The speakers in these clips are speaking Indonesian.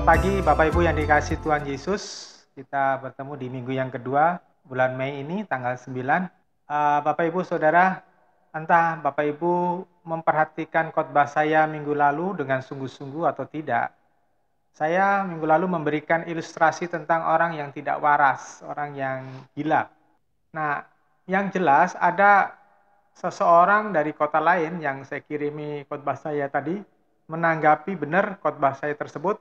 Selamat pagi Bapak Ibu yang dikasihi Tuhan Yesus. Kita bertemu di minggu yang kedua bulan Mei ini tanggal 9. Bapak Ibu Saudara, entah Bapak Ibu memperhatikan khotbah saya minggu lalu dengan sungguh-sungguh atau tidak. Saya minggu lalu memberikan ilustrasi tentang orang yang tidak waras, orang yang gila. Nah, yang jelas ada seseorang dari kota lain yang saya kirimi khotbah saya tadi menanggapi benar khotbah saya tersebut,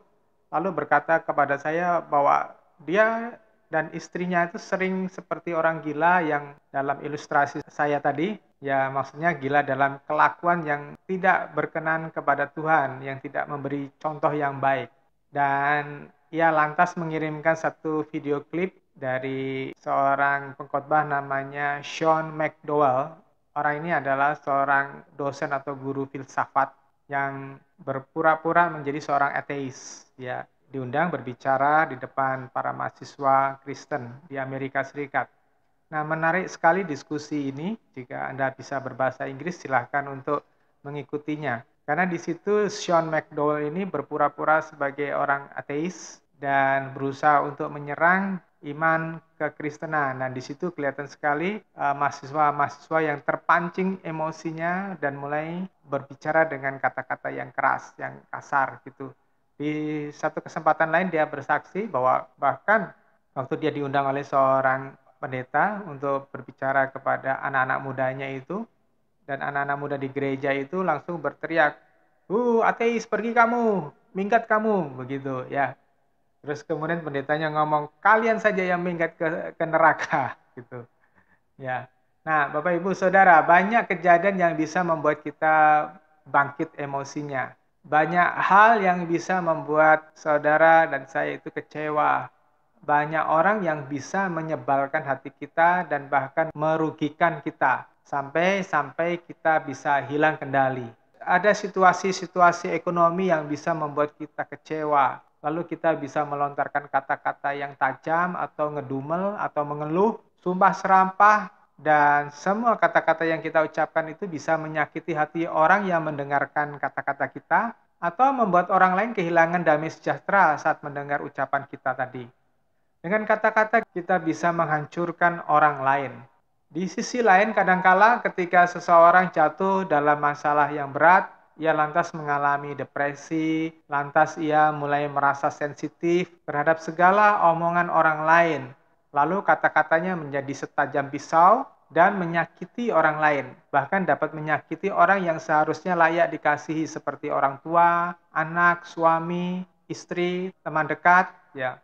lalu berkata kepada saya bahwa dia dan istrinya itu sering seperti orang gila yang dalam ilustrasi saya tadi, ya maksudnya gila dalam kelakuan yang tidak berkenan kepada Tuhan, yang tidak memberi contoh yang baik. Dan ia lantas mengirimkan satu video klip dari seorang pengkhotbah namanya Sean McDowell. Orang ini adalah seorang dosen atau guru filsafat yang berpura-pura menjadi seorang ateis. Ya, diundang berbicara di depan para mahasiswa Kristen di Amerika Serikat. Nah, menarik sekali diskusi ini. Jika Anda bisa berbahasa Inggris, silahkan untuk mengikutinya. Karena di situ Sean McDowell ini berpura-pura sebagai orang ateis dan berusaha untuk menyerang iman kekristenan. Dan di situ kelihatan sekali mahasiswa-mahasiswa yang terpancing emosinya dan mulai berbicara dengan kata-kata yang keras, yang kasar gitu. Di satu kesempatan lain dia bersaksi bahwa bahkan waktu dia diundang oleh seorang pendeta untuk berbicara kepada anak-anak mudanya itu, dan anak-anak muda di gereja itu langsung berteriak, ateis, pergi kamu, minggat kamu," begitu ya. Terus kemudian pendetanya ngomong, "Kalian saja yang minggat ke neraka," gitu. Ya. Nah, Bapak Ibu Saudara, banyak kejadian yang bisa membuat kita bangkit emosinya. Banyak hal yang bisa membuat saudara dan saya itu kecewa. Banyak orang yang bisa menyebalkan hati kita dan bahkan merugikan kita sampai kita bisa hilang kendali. Ada situasi-situasi ekonomi yang bisa membuat kita kecewa. Lalu kita bisa melontarkan kata-kata yang tajam atau ngedumel atau mengeluh, sumpah serampah, dan semua kata-kata yang kita ucapkan itu bisa menyakiti hati orang yang mendengarkan kata-kata kita atau membuat orang lain kehilangan damai sejahtera saat mendengar ucapan kita tadi. Dengan kata-kata kita bisa menghancurkan orang lain. Di sisi lain, kadangkala ketika seseorang jatuh dalam masalah yang berat, ia lantas mengalami depresi, lantas ia mulai merasa sensitif terhadap segala omongan orang lain. Lalu kata-katanya menjadi setajam pisau dan menyakiti orang lain. Bahkan dapat menyakiti orang yang seharusnya layak dikasihi seperti orang tua, anak, suami, istri, teman dekat, ya.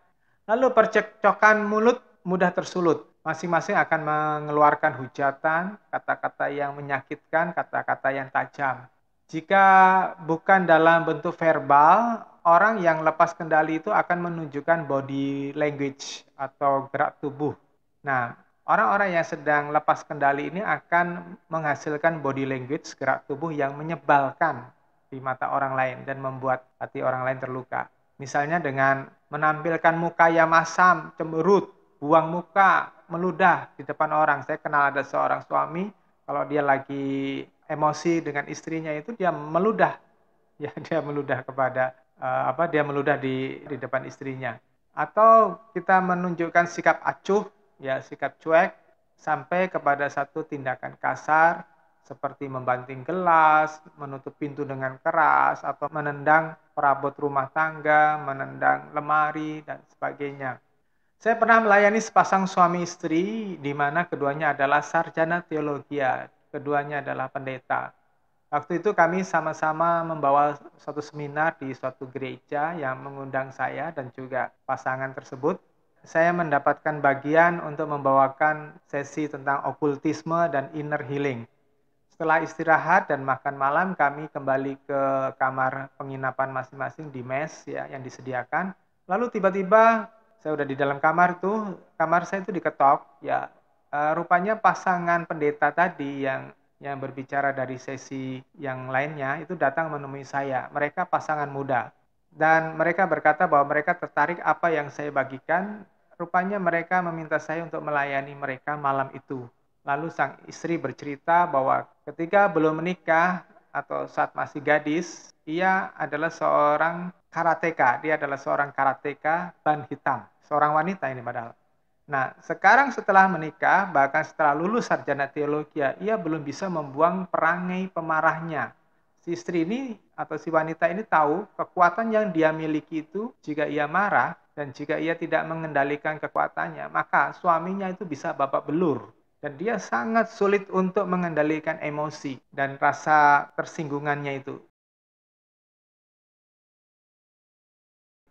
Lalu percekcokan mulut mudah tersulut. Masing-masing akan mengeluarkan hujatan, kata-kata yang menyakitkan, kata-kata yang tajam. Jika bukan dalam bentuk verbal, orang yang lepas kendali itu akan menunjukkan body language atau gerak tubuh. Nah, orang-orang yang sedang lepas kendali ini akan menghasilkan body language, gerak tubuh yang menyebalkan di mata orang lain dan membuat hati orang lain terluka. Misalnya dengan menampilkan muka yang masam, cemberut, buang muka, meludah di depan orang. Saya kenal ada seorang suami, kalau dia lagi emosi dengan istrinya itu dia meludah. Ya, dia meludah kepada dia meludah di depan istrinya. Atau kita menunjukkan sikap acuh, ya sikap cuek sampai kepada satu tindakan kasar seperti membanting gelas, menutup pintu dengan keras, atau menendang perabot rumah tangga, menendang lemari, dan sebagainya. Saya pernah melayani sepasang suami istri di mana keduanya adalah sarjana teologi, keduanya adalah pendeta. Waktu itu kami sama-sama membawa suatu seminar di suatu gereja yang mengundang saya dan juga pasangan tersebut. Saya mendapatkan bagian untuk membawakan sesi tentang okultisme dan inner healing. Setelah istirahat dan makan malam, kami kembali ke kamar penginapan masing-masing di mes ya yang disediakan. Lalu tiba-tiba saya udah di dalam kamar tuh, kamar saya itu diketok ya. Rupanya pasangan pendeta tadi yang berbicara dari sesi yang lainnya itu datang menemui saya. Mereka pasangan muda dan mereka berkata bahwa mereka tertarik apa yang saya bagikan. Rupanya mereka meminta saya untuk melayani mereka malam itu. Lalu sang istri bercerita bahwa ketika belum menikah atau saat masih gadis, ia adalah seorang karateka. Dia adalah seorang karateka ban hitam. Seorang wanita ini padahal. Nah, sekarang setelah menikah, bahkan setelah lulus sarjana teologi, ia belum bisa membuang perangai pemarahnya. Si istri ini atau si wanita ini tahu kekuatan yang dia miliki itu jika ia marah dan jika ia tidak mengendalikan kekuatannya, maka suaminya itu bisa babak belur. Dan dia sangat sulit untuk mengendalikan emosi dan rasa tersinggungannya itu.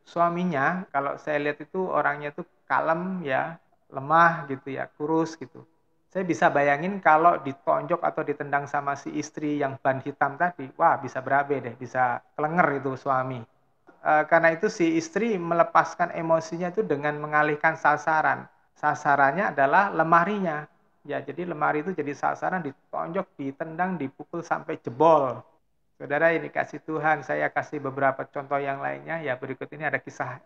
Suaminya, kalau saya lihat itu orangnya itu kalem ya, lemah gitu ya, kurus gitu. Saya bisa bayangin kalau ditonjok atau ditendang sama si istri yang ban hitam tadi, wah bisa berabe deh, bisa kelenger itu suami. Karena itu si istri melepaskan emosinya itu dengan mengalihkan sasaran. Sasarannya adalah lemarinya. Ya, jadi lemari itu jadi sasaran, ditonjok, ditendang, dipukul sampai jebol. Saudara ini kasih Tuhan, saya kasih beberapa contoh yang lainnya. Ya, berikut ini ada kisah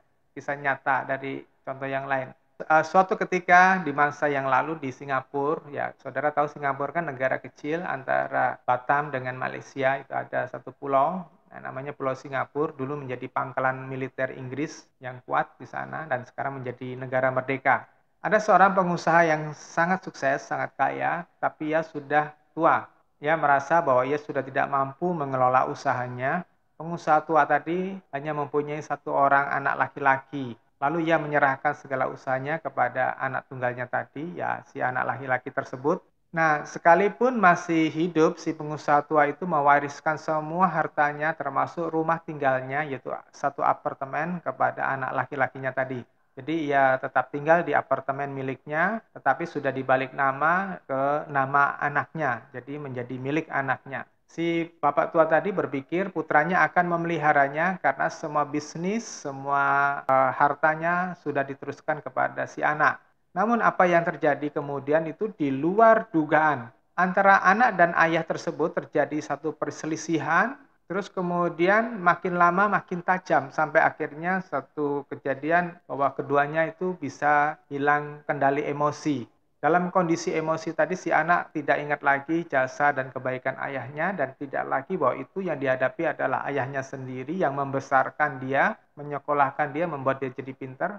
nyata dari contoh yang lain. Suatu ketika di masa yang lalu di Singapura, ya saudara tahu Singapura kan negara kecil antara Batam dengan Malaysia, itu ada satu pulau, namanya Pulau Singapura, dulu menjadi pangkalan militer Inggris yang kuat di sana dan sekarang menjadi negara merdeka. Ada seorang pengusaha yang sangat sukses, sangat kaya, tapi ia sudah tua. Ia merasa bahwa ia sudah tidak mampu mengelola usahanya. Pengusaha tua tadi hanya mempunyai satu orang anak laki-laki. Lalu ia menyerahkan segala usahanya kepada anak tunggalnya tadi, ya si anak laki-laki tersebut. Nah, sekalipun masih hidup, si pengusaha tua itu mewariskan semua hartanya termasuk rumah tinggalnya, yaitu satu apartemen kepada anak laki-lakinya tadi. Jadi ia tetap tinggal di apartemen miliknya, tetapi sudah dibalik nama ke nama anaknya, jadi menjadi milik anaknya. Si bapak tua tadi berpikir putranya akan memeliharanya karena semua bisnis, semua hartanya sudah diteruskan kepada si anak. Namun apa yang terjadi kemudian itu di luar dugaan. Antara anak dan ayah tersebut terjadi satu perselisihan, terus kemudian makin lama makin tajam sampai akhirnya satu kejadian bahwa keduanya itu bisa hilang kendali emosi. Dalam kondisi emosi tadi si anak tidak ingat lagi jasa dan kebaikan ayahnya dan tidak lagi bahwa itu yang dihadapi adalah ayahnya sendiri yang membesarkan dia, menyekolahkan dia, membuat dia jadi pintar.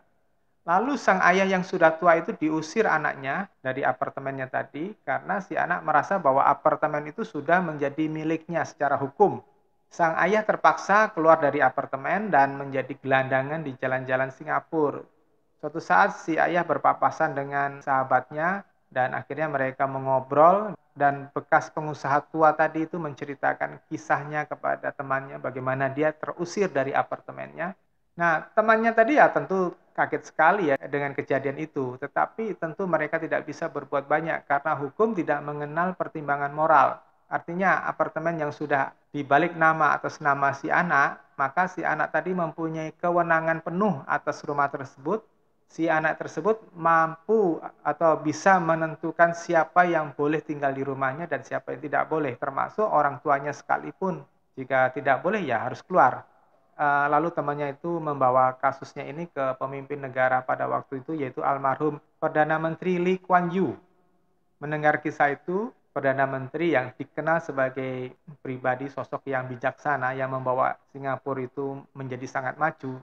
Lalu sang ayah yang sudah tua itu diusir anaknya dari apartemennya tadi karena si anak merasa bahwa apartemen itu sudah menjadi miliknya secara hukum. Sang ayah terpaksa keluar dari apartemen dan menjadi gelandangan di jalan-jalan Singapura. Suatu saat si ayah berpapasan dengan sahabatnya dan akhirnya mereka mengobrol dan bekas pengusaha tua tadi itu menceritakan kisahnya kepada temannya bagaimana dia terusir dari apartemennya. Nah, temannya tadi ya tentu kaget sekali ya dengan kejadian itu, tetapi tentu mereka tidak bisa berbuat banyak karena hukum tidak mengenal pertimbangan moral. Artinya apartemen yang sudah dibalik nama atas nama si anak, maka si anak tadi mempunyai kewenangan penuh atas rumah tersebut. Si anak tersebut mampu atau bisa menentukan siapa yang boleh tinggal di rumahnya dan siapa yang tidak boleh, termasuk orang tuanya sekalipun. Jika tidak boleh ya harus keluar. Lalu temannya itu membawa kasusnya ini ke pemimpin negara pada waktu itu, yaitu almarhum Perdana Menteri Lee Kuan Yew. Mendengar kisah itu, Perdana Menteri yang dikenal sebagai pribadi sosok yang bijaksana yang membawa Singapura itu menjadi sangat maju.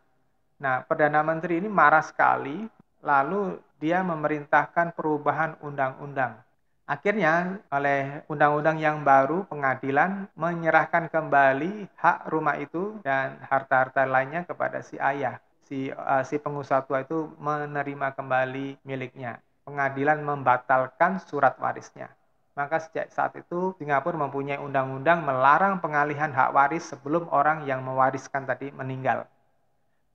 Nah, Perdana Menteri ini marah sekali, lalu dia memerintahkan perubahan undang-undang. Akhirnya, oleh undang-undang yang baru, pengadilan menyerahkan kembali hak rumah itu dan harta-harta lainnya kepada si ayah. Si pengusaha tua itu menerima kembali miliknya. Pengadilan membatalkan surat warisnya. Maka sejak saat itu, Singapura mempunyai undang-undang melarang pengalihan hak waris sebelum orang yang mewariskan tadi meninggal.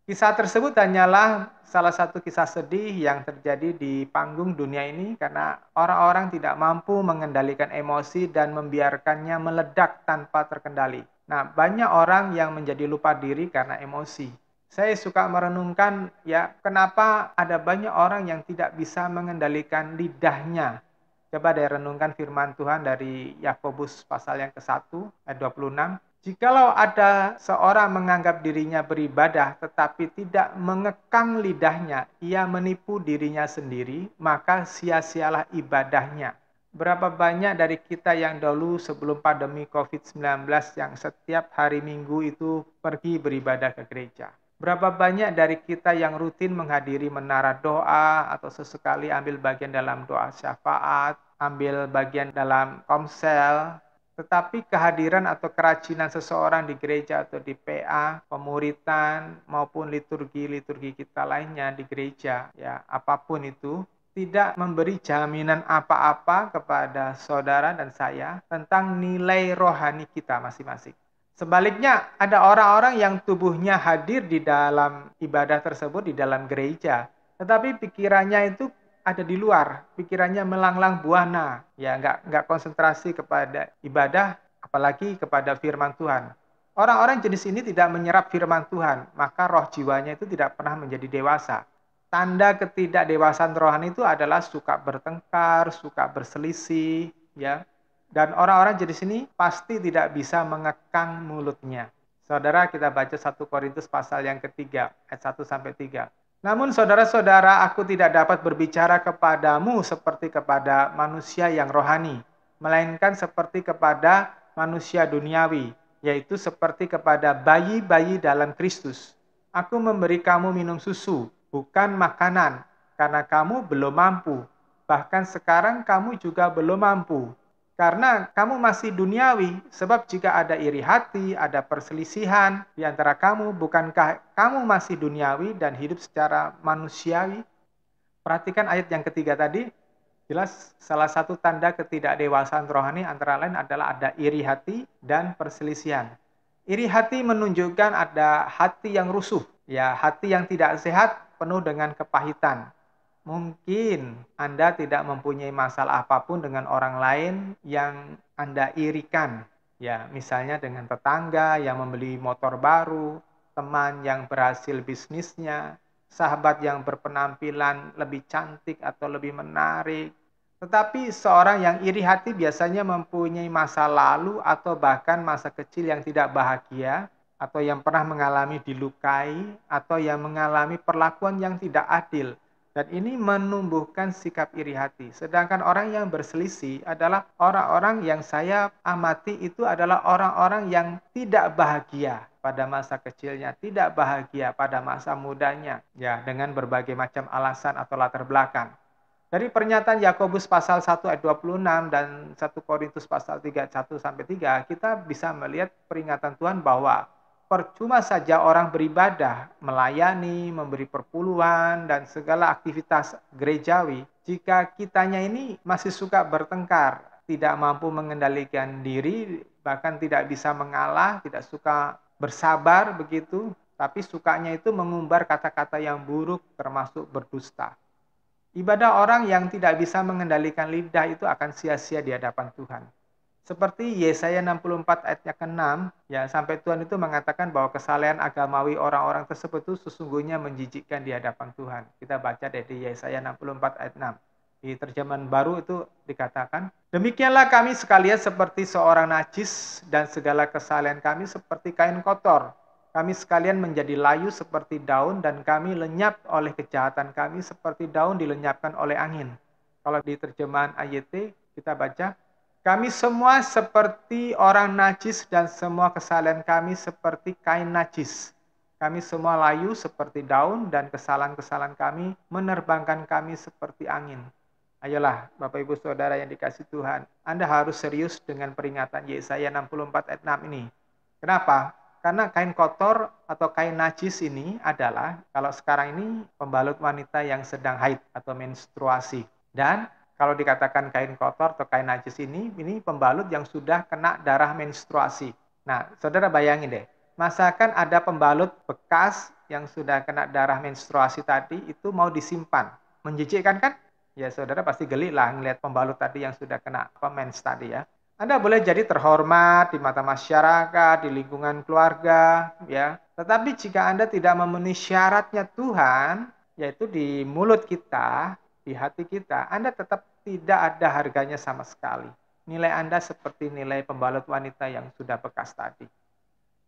Kisah tersebut hanyalah salah satu kisah sedih yang terjadi di panggung dunia ini karena orang-orang tidak mampu mengendalikan emosi dan membiarkannya meledak tanpa terkendali. Nah, banyak orang yang menjadi lupa diri karena emosi. Saya suka merenungkan ya kenapa ada banyak orang yang tidak bisa mengendalikan lidahnya. Coba deh renungkan firman Tuhan dari Yakobus pasal yang ke-1 ayat 26. Jikalau ada seorang menganggap dirinya beribadah tetapi tidak mengekang lidahnya, ia menipu dirinya sendiri, maka sia-sialah ibadahnya. Berapa banyak dari kita yang dulu sebelum pandemi COVID-19 yang setiap hari Minggu itu pergi beribadah ke gereja? Berapa banyak dari kita yang rutin menghadiri menara doa atau sesekali ambil bagian dalam doa syafaat, ambil bagian dalam komsel, tetapi kehadiran atau kerajinan seseorang di gereja atau di PA, pemuritan maupun liturgi-liturgi kita lainnya di gereja, ya apapun itu, tidak memberi jaminan apa-apa kepada saudara dan saya tentang nilai rohani kita masing-masing. Sebaliknya, ada orang-orang yang tubuhnya hadir di dalam ibadah tersebut, di dalam gereja, tetapi pikirannya itu ada di luar, pikirannya melanglang buana, ya nggak konsentrasi kepada ibadah, apalagi kepada firman Tuhan. Orang-orang jenis ini tidak menyerap firman Tuhan, maka roh jiwanya itu tidak pernah menjadi dewasa. Tanda ketidakdewasaan rohani itu adalah suka bertengkar, suka berselisih, ya. Dan orang-orang jenis ini pasti tidak bisa mengekang mulutnya. Saudara, kita baca 1 Korintus pasal yang ketiga, ayat 1 sampai 3. Namun saudara-saudara, aku tidak dapat berbicara kepadamu seperti kepada manusia yang rohani, melainkan seperti kepada manusia duniawi, yaitu seperti kepada bayi-bayi dalam Kristus. Aku memberi kamu minum susu, bukan makanan, karena kamu belum mampu. Bahkan sekarang kamu juga belum mampu. Karena kamu masih duniawi, sebab jika ada iri hati, ada perselisihan di antara kamu, bukankah kamu masih duniawi dan hidup secara manusiawi? Perhatikan ayat yang ketiga tadi, jelas salah satu tanda ketidakdewasaan rohani antara lain adalah ada iri hati dan perselisihan. Iri hati menunjukkan ada hati yang rusuh, ya hati yang tidak sehat, penuh dengan kepahitan. Mungkin Anda tidak mempunyai masalah apapun dengan orang lain yang Anda irikan. Ya, misalnya dengan tetangga yang membeli motor baru, teman yang berhasil bisnisnya, sahabat yang berpenampilan lebih cantik atau lebih menarik. Tetapi seorang yang iri hati biasanya mempunyai masa lalu atau bahkan masa kecil yang tidak bahagia, atau yang pernah mengalami dilukai, atau yang mengalami perlakuan yang tidak adil. Dan ini menumbuhkan sikap iri hati. Sedangkan orang yang berselisih adalah orang-orang yang saya amati itu adalah orang-orang yang tidak bahagia pada masa kecilnya, tidak bahagia pada masa mudanya, ya dengan berbagai macam alasan atau latar belakang. Dari pernyataan Yakobus pasal 1 ayat 26 dan 1 Korintus pasal 3 ayat 1 sampai 3, kita bisa melihat peringatan Tuhan bahwa percuma saja orang beribadah, melayani, memberi perpuluhan, dan segala aktivitas gerejawi jika kitanya ini masih suka bertengkar, tidak mampu mengendalikan diri, bahkan tidak bisa mengalah, tidak suka bersabar begitu, tapi sukanya itu mengumbar kata-kata yang buruk termasuk berdusta. Ibadah orang yang tidak bisa mengendalikan lidah itu akan sia-sia di hadapan Tuhan. Seperti Yesaya 64 ayat yang ke-6, ya, sampai Tuhan itu mengatakan bahwa kesalahan agamawi orang-orang tersebut itu sesungguhnya menjijikkan di hadapan Tuhan. Kita baca dari Yesaya 64 ayat 6. Di terjemahan baru itu dikatakan, demikianlah kami sekalian seperti seorang najis dan segala kesalahan kami seperti kain kotor. Kami sekalian menjadi layu seperti daun dan kami lenyap oleh kejahatan kami seperti daun dilenyapkan oleh angin. Kalau di terjemahan AYT kita baca, kami semua seperti orang najis dan semua kesalahan kami seperti kain najis. Kami semua layu seperti daun dan kesalahan-kesalahan kami menerbangkan kami seperti angin. Ayolah Bapak Ibu Saudara yang dikasihi Tuhan, Anda harus serius dengan peringatan Yesaya 64 ayat 6 ini. Kenapa? Karena kain kotor atau kain najis ini adalah, kalau sekarang ini pembalut wanita yang sedang haid atau menstruasi. Dan kalau dikatakan kain kotor atau kain najis ini pembalut yang sudah kena darah menstruasi. Nah, saudara bayangin deh, masakan ada pembalut bekas yang sudah kena darah menstruasi tadi itu mau disimpan. Menjijikkan kan? Ya, saudara pasti geli lah ngelihat pembalut tadi yang sudah kena mens tadi ya. Anda boleh jadi terhormat di mata masyarakat, di lingkungan keluarga, ya. Tetapi jika Anda tidak memenuhi syaratnya Tuhan, yaitu di mulut kita, di hati kita, Anda tetap tidak ada harganya sama sekali. Nilai Anda seperti nilai pembalut wanita yang sudah bekas tadi.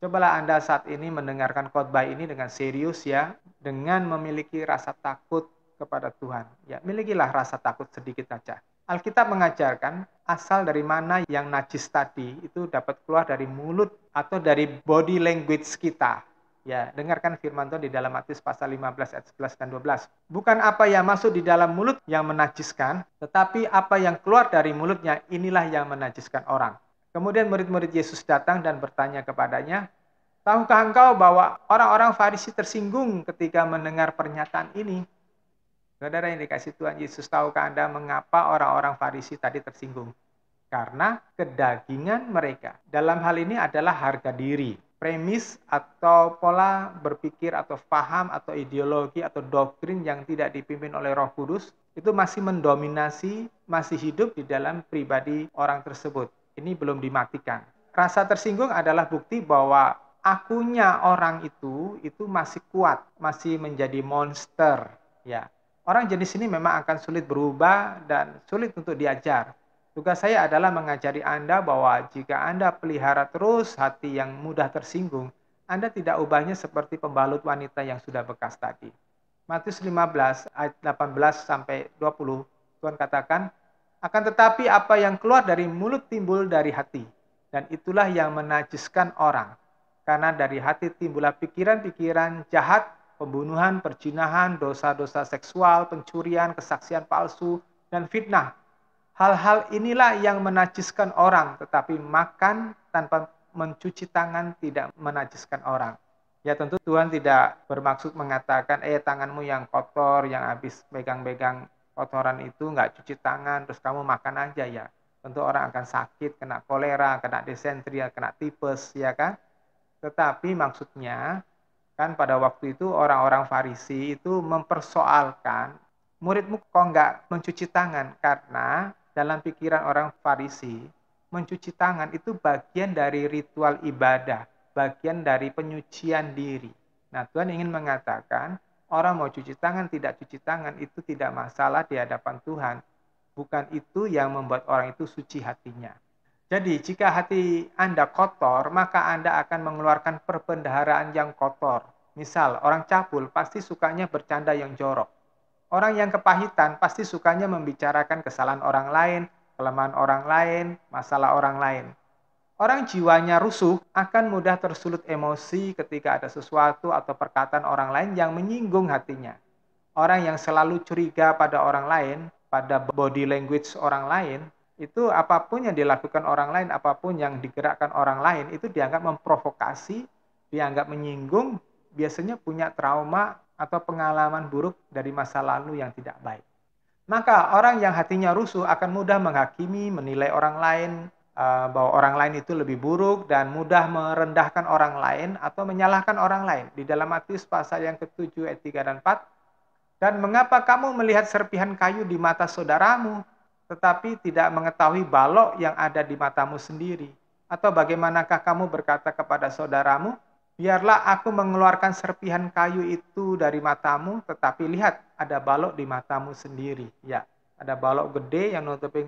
Cobalah Anda saat ini mendengarkan khotbah ini dengan serius ya, dengan memiliki rasa takut kepada Tuhan. Ya, milikilah rasa takut sedikit saja. Alkitab mengajarkan asal dari mana yang najis tadi itu dapat keluar dari mulut atau dari body language kita. Ya, dengarkan firman Tuhan di dalam Matius pasal 15 ayat 11 dan 12. Bukan apa yang masuk di dalam mulut yang menajiskan, tetapi apa yang keluar dari mulutnya inilah yang menajiskan orang. Kemudian murid-murid Yesus datang dan bertanya kepadanya, tahukah engkau bahwa orang-orang Farisi tersinggung ketika mendengar pernyataan ini? Saudara yang dikasih Tuhan Yesus, tahukah Anda mengapa orang-orang Farisi tadi tersinggung? Karena kedagingan mereka. Dalam hal ini adalah harga diri. Premis atau pola berpikir atau paham atau ideologi atau doktrin yang tidak dipimpin oleh Roh Kudus itu masih mendominasi, masih hidup di dalam pribadi orang tersebut. Ini belum dimatikan. Rasa tersinggung adalah bukti bahwa akunya orang itu masih kuat, masih menjadi monster. Ya, orang jenis ini memang akan sulit berubah dan sulit untuk diajar. Tugas saya adalah mengajari Anda bahwa jika Anda pelihara terus hati yang mudah tersinggung, Anda tidak ubahnya seperti pembalut wanita yang sudah bekas tadi. Matius 15 ayat 18 sampai 20, Tuhan katakan, akan tetapi apa yang keluar dari mulut timbul dari hati, dan itulah yang menajiskan orang. Karena dari hati timbullah pikiran-pikiran jahat, pembunuhan, perzinahan, dosa-dosa seksual, pencurian, kesaksian palsu, dan fitnah. Hal-hal inilah yang menajiskan orang, tetapi makan tanpa mencuci tangan tidak menajiskan orang. Ya tentu Tuhan tidak bermaksud mengatakan, tanganmu yang kotor, yang habis pegang-pegang kotoran itu nggak cuci tangan, terus kamu makan aja ya. Tentu orang akan sakit, kena kolera, kena disentri, kena tipes, ya kan? Tetapi maksudnya, kan pada waktu itu orang-orang Farisi itu mempersoalkan, muridmu kok nggak mencuci tangan? Karena dalam pikiran orang Farisi, mencuci tangan itu bagian dari ritual ibadah, bagian dari penyucian diri. Nah, Tuhan ingin mengatakan, orang mau cuci tangan, tidak cuci tangan, itu tidak masalah di hadapan Tuhan. Bukan itu yang membuat orang itu suci hatinya. Jadi, jika hati Anda kotor, maka Anda akan mengeluarkan perbendaharaan yang kotor. Misal, orang cabul pasti sukanya bercanda yang jorok. Orang yang kepahitan pasti sukanya membicarakan kesalahan orang lain, kelemahan orang lain, masalah orang lain. Orang jiwanya rusuh akan mudah tersulut emosi ketika ada sesuatu atau perkataan orang lain yang menyinggung hatinya. Orang yang selalu curiga pada orang lain, pada body language orang lain, itu apapun yang dilakukan orang lain, apapun yang digerakkan orang lain, itu dianggap memprovokasi, dianggap menyinggung, biasanya punya trauma atau pengalaman buruk dari masa lalu yang tidak baik. Maka orang yang hatinya rusuh akan mudah menghakimi, menilai orang lain, bahwa orang lain itu lebih buruk dan mudah merendahkan orang lain atau menyalahkan orang lain. Di dalam Matius pasal yang ke-7 ayat 3 dan 4, dan mengapa kamu melihat serpihan kayu di mata saudaramu, tetapi tidak mengetahui balok yang ada di matamu sendiri? Atau bagaimanakah kamu berkata kepada saudaramu, biarlah aku mengeluarkan serpihan kayu itu dari matamu, tetapi lihat, ada balok di matamu sendiri. Ya, ada balok gede yang nutupin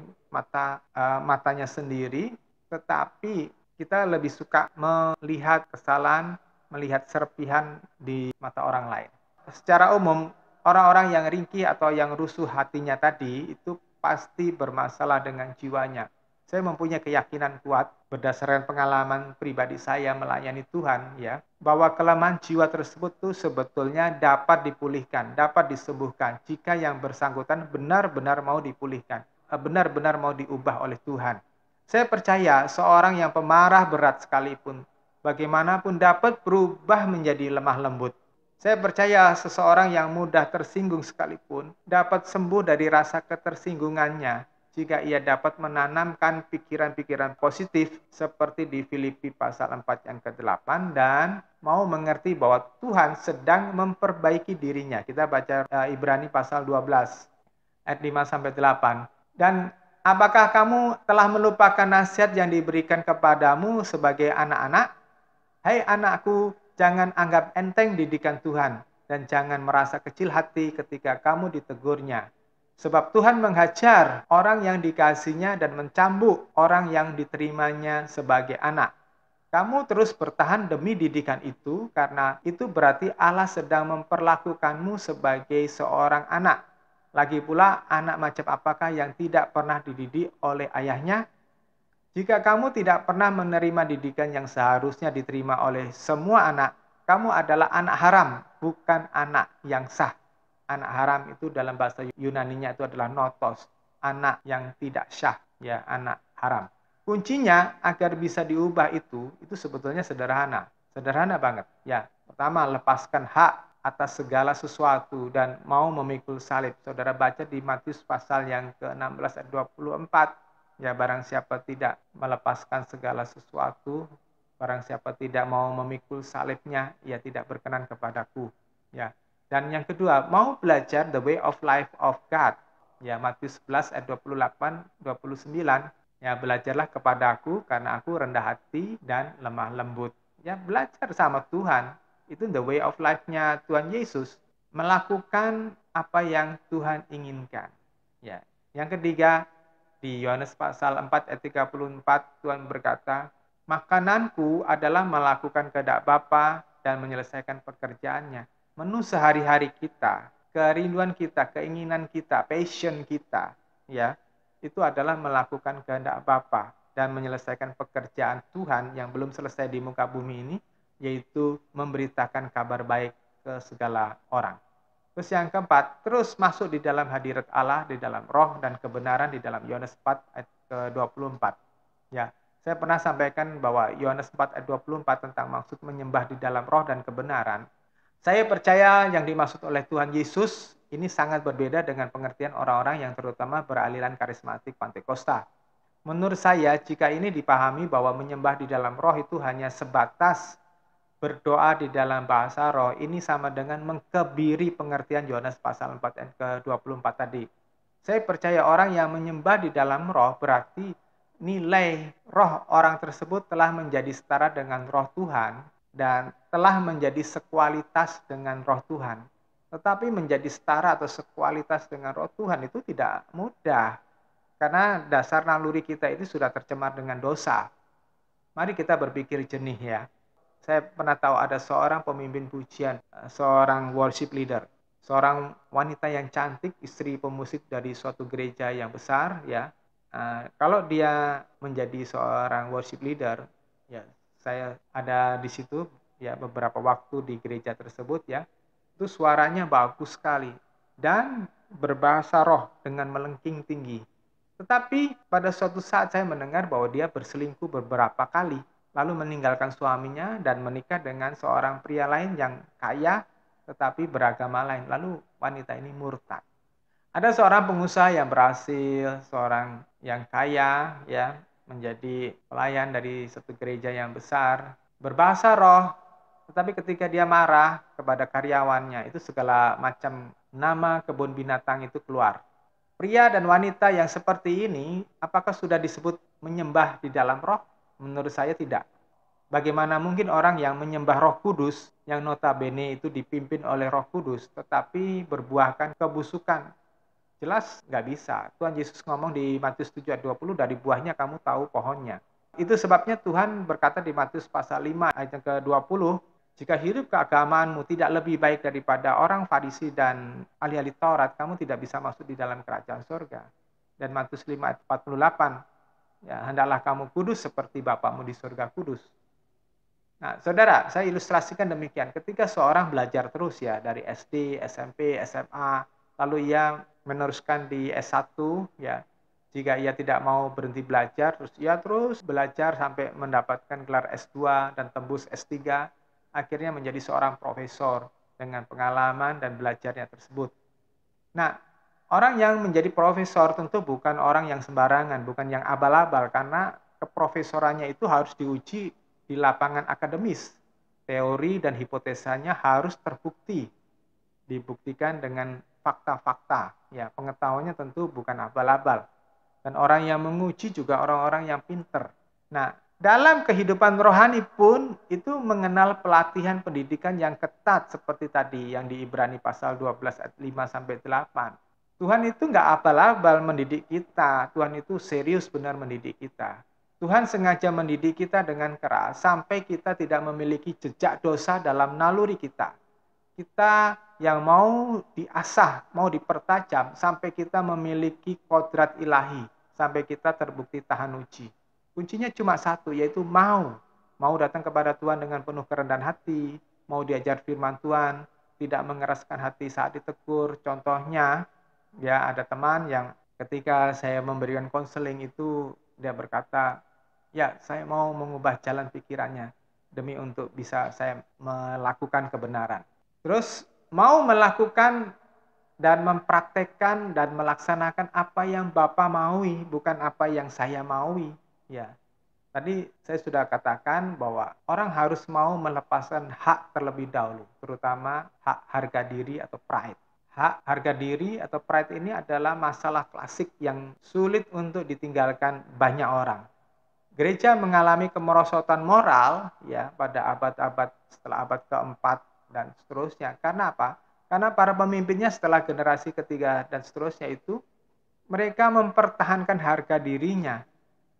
matanya sendiri, tetapi kita lebih suka melihat kesalahan, melihat serpihan di mata orang lain. Secara umum, orang-orang yang ringkih atau yang rusuh hatinya tadi, itu pasti bermasalah dengan jiwanya. Saya mempunyai keyakinan kuat berdasarkan pengalaman pribadi saya melayani Tuhan, ya, bahwa kelemahan jiwa tersebut tuh sebetulnya dapat dipulihkan, dapat disembuhkan jika yang bersangkutan benar-benar mau dipulihkan, benar-benar mau diubah oleh Tuhan. Saya percaya seorang yang pemarah berat sekalipun, bagaimanapun dapat berubah menjadi lemah lembut. Saya percaya seseorang yang mudah tersinggung sekalipun dapat sembuh dari rasa ketersinggungannya jika ia dapat menanamkan pikiran-pikiran positif seperti di Filipi pasal 4 yang ke-8 dan mau mengerti bahwa Tuhan sedang memperbaiki dirinya. Kita baca Ibrani pasal 12 ayat 5-8. Dan apakah kamu telah melupakan nasihat yang diberikan kepadamu sebagai anak-anak? Hai anakku, jangan anggap enteng didikan Tuhan dan jangan merasa kecil hati ketika kamu ditegurnya. Sebab Tuhan menghajar orang yang dikasihinya dan mencambuk orang yang diterimanya sebagai anak. Kamu terus bertahan demi didikan itu karena itu berarti Allah sedang memperlakukanmu sebagai seorang anak. Lagi pula, anak macam apakah yang tidak pernah dididik oleh ayahnya? Jika kamu tidak pernah menerima didikan yang seharusnya diterima oleh semua anak, kamu adalah anak haram, bukan anak yang sah. Anak haram itu dalam bahasa Yunaninya itu adalah notos, anak yang tidak syah, ya, anak haram. Kuncinya agar bisa diubah itu sebetulnya sederhana. Sederhana banget. Ya, pertama, lepaskan hak atas segala sesuatu dan mau memikul salib. Saudara baca di Matius pasal yang ke-16 ayat 24. Ya, barang siapa tidak melepaskan segala sesuatu, barang siapa tidak mau memikul salibnya, ia tidak berkenan kepadaku. Ya. Dan yang kedua, mau belajar the way of life of God. Ya, Matius 11 ayat 28, 29. Ya, belajarlah kepadaku karena aku rendah hati dan lemah lembut. Ya, belajar sama Tuhan. Itu the way of life-nya Tuhan Yesus. Melakukan apa yang Tuhan inginkan. Ya. Yang ketiga, di Yohanes pasal 4 ayat 34 Tuhan berkata, makananku adalah melakukan kehendak Bapa dan menyelesaikan pekerjaannya. Menu sehari-hari kita, kerinduan kita, keinginan kita, passion kita, ya, itu adalah melakukan kehendak Bapa dan menyelesaikan pekerjaan Tuhan yang belum selesai di muka bumi ini, yaitu memberitakan kabar baik ke segala orang. Terus yang keempat, terus masuk di dalam hadirat Allah, di dalam roh dan kebenaran di dalam Yohanes 4 ayat ke-24. Ya, saya pernah sampaikan bahwa Yohanes 4 ayat 24 tentang maksud menyembah di dalam roh dan kebenaran. Saya percaya yang dimaksud oleh Tuhan Yesus ini sangat berbeda dengan pengertian orang-orang yang terutama beraliran karismatik Pantekosta. Menurut saya, jika ini dipahami bahwa menyembah di dalam roh itu hanya sebatas berdoa di dalam bahasa roh, ini sama dengan mengkebiri pengertian Yohanes pasal 4 ayat ke-24 tadi. Saya percaya orang yang menyembah di dalam roh berarti nilai roh orang tersebut telah menjadi setara dengan roh Tuhan dan telah menjadi sekualitas dengan roh Tuhan. Tetapi menjadi setara atau sekualitas dengan roh Tuhan itu tidak mudah. Karena dasar naluri kita itu sudah tercemar dengan dosa. Mari kita berpikir jernih ya. Saya pernah tahu ada seorang pemimpin pujian, seorang worship leader, seorang wanita yang cantik, istri pemusik dari suatu gereja yang besar, ya. Kalau dia menjadi seorang worship leader, ya, saya ada di situ, ya, beberapa waktu di gereja tersebut, ya, itu suaranya bagus sekali dan berbahasa roh dengan melengking tinggi. Tetapi pada suatu saat saya mendengar bahwa dia berselingkuh beberapa kali, lalu meninggalkan suaminya dan menikah dengan seorang pria lain yang kaya tetapi beragama lain. Lalu wanita ini murtad. Ada seorang pengusaha yang berhasil, seorang yang kaya, ya, menjadi pelayan dari satu gereja yang besar, berbahasa roh, tetapi ketika dia marah kepada karyawannya, itu segala macam nama kebun binatang itu keluar. Pria dan wanita yang seperti ini, apakah sudah disebut menyembah di dalam roh? Menurut saya tidak. Bagaimana mungkin orang yang menyembah Roh Kudus, yang notabene itu dipimpin oleh Roh Kudus, tetapi berbuahkan kebusukan? Jelas nggak bisa. Tuhan Yesus ngomong di Matius 7 ayat 20, dari buahnya kamu tahu pohonnya. Itu sebabnya Tuhan berkata di Matius pasal 5 ayat ke-20, jika hidup keagamaanmu tidak lebih baik daripada orang Farisi dan ahli-ahli Taurat, kamu tidak bisa masuk di dalam kerajaan surga. Dan Matius 5 ayat 48, ya, hendaklah kamu kudus seperti Bapamu di surga kudus. Nah, saudara, saya ilustrasikan demikian. Ketika seorang belajar terus, ya, dari SD, SMP, SMA, lalu ia meneruskan di S1, ya, jika ia tidak mau berhenti belajar, terus ia terus belajar sampai mendapatkan gelar S2 dan tembus S3, akhirnya menjadi seorang profesor dengan pengalaman dan belajarnya tersebut. Nah, orang yang menjadi profesor tentu bukan orang yang sembarangan, bukan yang abal-abal, karena keprofesorannya itu harus diuji di lapangan akademis. Teori dan hipotesanya harus terbukti, dibuktikan dengan fakta-fakta. Ya, pengetahuannya tentu bukan abal-abal. Dan orang yang menguji juga orang-orang yang pinter. Nah, dalam kehidupan rohani pun itu mengenal pelatihan pendidikan yang ketat seperti tadi yang di Ibrani pasal 12 ayat 5 sampai 8. Tuhan itu nggak abal-abal mendidik kita. Tuhan itu serius benar mendidik kita. Tuhan sengaja mendidik kita dengan keras sampai kita tidak memiliki jejak dosa dalam naluri kita. Kita yang mau diasah, mau dipertajam sampai kita memiliki kodrat ilahi, sampai kita terbukti tahan uji. Kuncinya cuma satu, yaitu mau. Mau datang kepada Tuhan dengan penuh kerendahan hati, mau diajar firman Tuhan, tidak mengeraskan hati saat ditegur. Contohnya, ya ada teman yang ketika saya memberikan konseling itu, dia berkata, ya saya mau mengubah jalan pikirannya demi untuk bisa saya melakukan kebenaran. Terus mau melakukan dan mempraktekkan dan melaksanakan apa yang Bapak maui, bukan apa yang saya maui. Ya, tadi saya sudah katakan bahwa orang harus mau melepaskan hak terlebih dahulu, terutama hak harga diri atau pride. Hak harga diri atau pride ini adalah masalah klasik yang sulit untuk ditinggalkan banyak orang. Gereja mengalami kemerosotan moral ya pada abad-abad setelah abad keempat dan seterusnya. Karena apa? Karena para pemimpinnya setelah generasi ketiga dan seterusnya itu mereka mempertahankan harga dirinya.